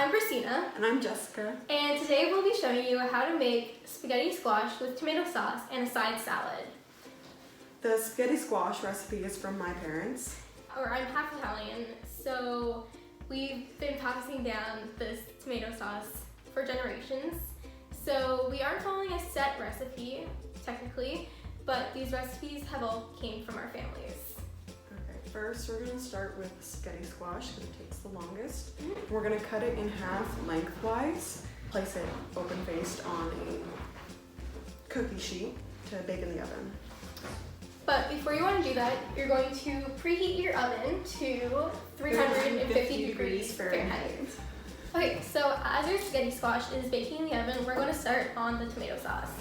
I'm Christina. And I'm Jessica. And today we'll be showing you how to make spaghetti squash with tomato sauce and a side salad. The spaghetti squash recipe is from my parents. I'm half Italian, so we've been passing down this tomato sauce for generations. So we aren't following a set recipe, technically, but these recipes have all came from our families. Okay, first we're gonna start with spaghetti squash because it takes the longest. We're gonna cut it in half lengthwise, place it open-faced on a cookie sheet to bake in the oven. But before you want to do that, you're going to preheat your oven to 350 degrees Fahrenheit. Okay, so as your spaghetti squash is baking in the oven, we're going to start on the tomato sauce.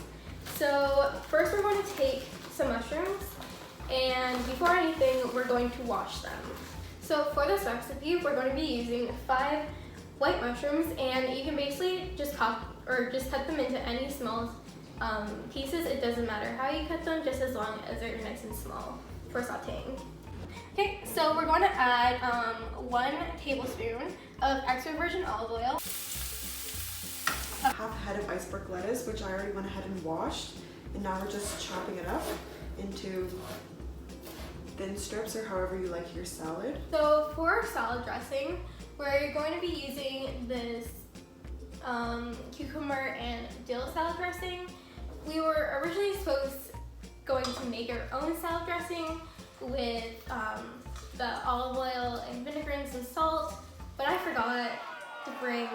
So first we're going to take some mushrooms, and before anything, we're going to wash them. So for this recipe, we're going to be using 5 white mushrooms, and you can basically just cut them into any small pieces. It doesn't matter how you cut them, just as long as they're nice and small for sauteing. Okay, so we're going to add 1 tablespoon of extra virgin olive oil. Half a head of iceberg lettuce, which I already went ahead and washed, and now we're just chopping it up into thin strips or however you like your salad. So for our salad dressing, we're going to be using this cucumber and dill salad dressing. We were originally going to make our own salad dressing with the olive oil and vinegar and some salt, but I forgot to bring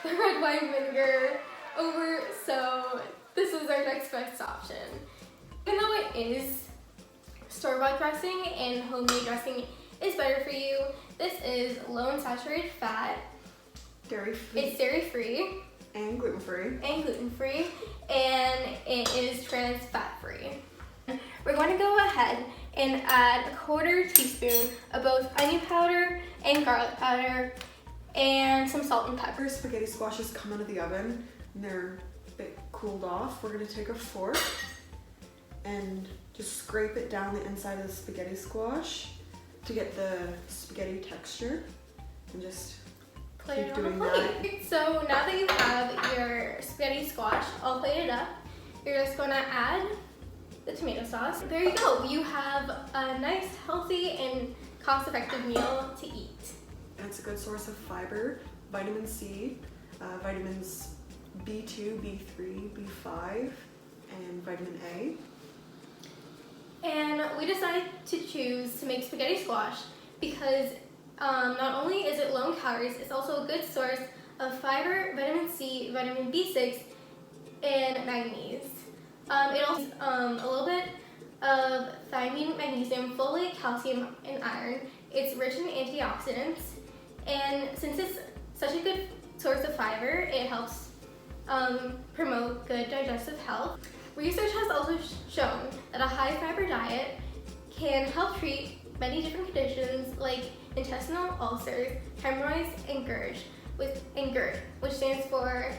the red wine vinegar over, so this is our next best option. Even though it is store-bought dressing and homemade dressing is better for you, this is low in saturated fat. Dairy-free. It's dairy-free. And gluten-free. And it is trans fat-free. We're going to go ahead and add a 1/4 teaspoon of both onion powder and garlic powder and some salt and pepper. After spaghetti squashes come out of the oven and they're a bit cooled off, we're going to take a fork and just scrape it down the inside of the spaghetti squash to get the spaghetti texture, and just keep doing that. So now that you have your spaghetti squash all plated up, you're just going to add the tomato sauce. There you go. You have a nice, healthy, and cost-effective meal to eat. And it's a good source of fiber, vitamin C, vitamins B2, B3, B5, and vitamin A. And we decided to choose to make spaghetti squash because not only is it low in calories, it's also a good source of fiber, vitamin C, vitamin B6, and manganese. It also has a little bit of thiamine, magnesium, folate, calcium, and iron. It's rich in antioxidants, and since it's such a good source of fiber, it helps promote good digestive health. Research has also shown that a high fiber diet can help treat many different conditions like intestinal ulcers, hemorrhoids, and GERD, which stands for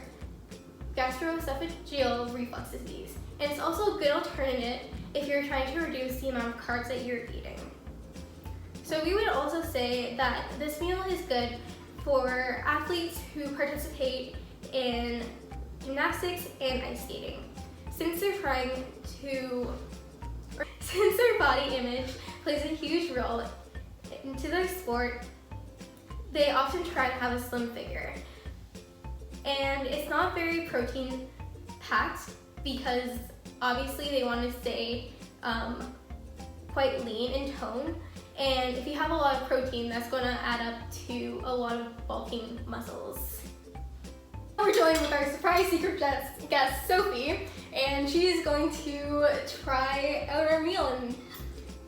gastroesophageal reflux disease. And it's also a good alternative if you're trying to reduce the amount of carbs that you're eating. So we would also say that this meal is good for athletes who participate in gymnastics and ice skating. Since their body image plays a huge role into their sport, they often try to have a slim figure. And it's not very protein packed because obviously they want to stay quite lean in tone. And if you have a lot of protein, that's going to add up to a lot of bulking muscles. We're joined with our surprise secret guest, Sophie, and she's going to try out our meal and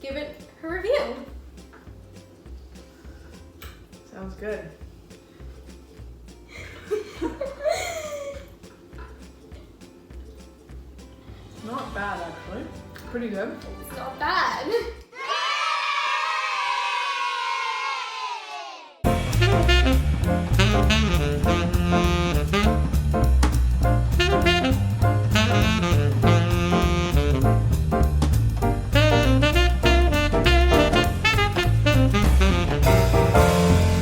give it her review. Sounds good. Not bad, actually. Pretty good. It's not bad.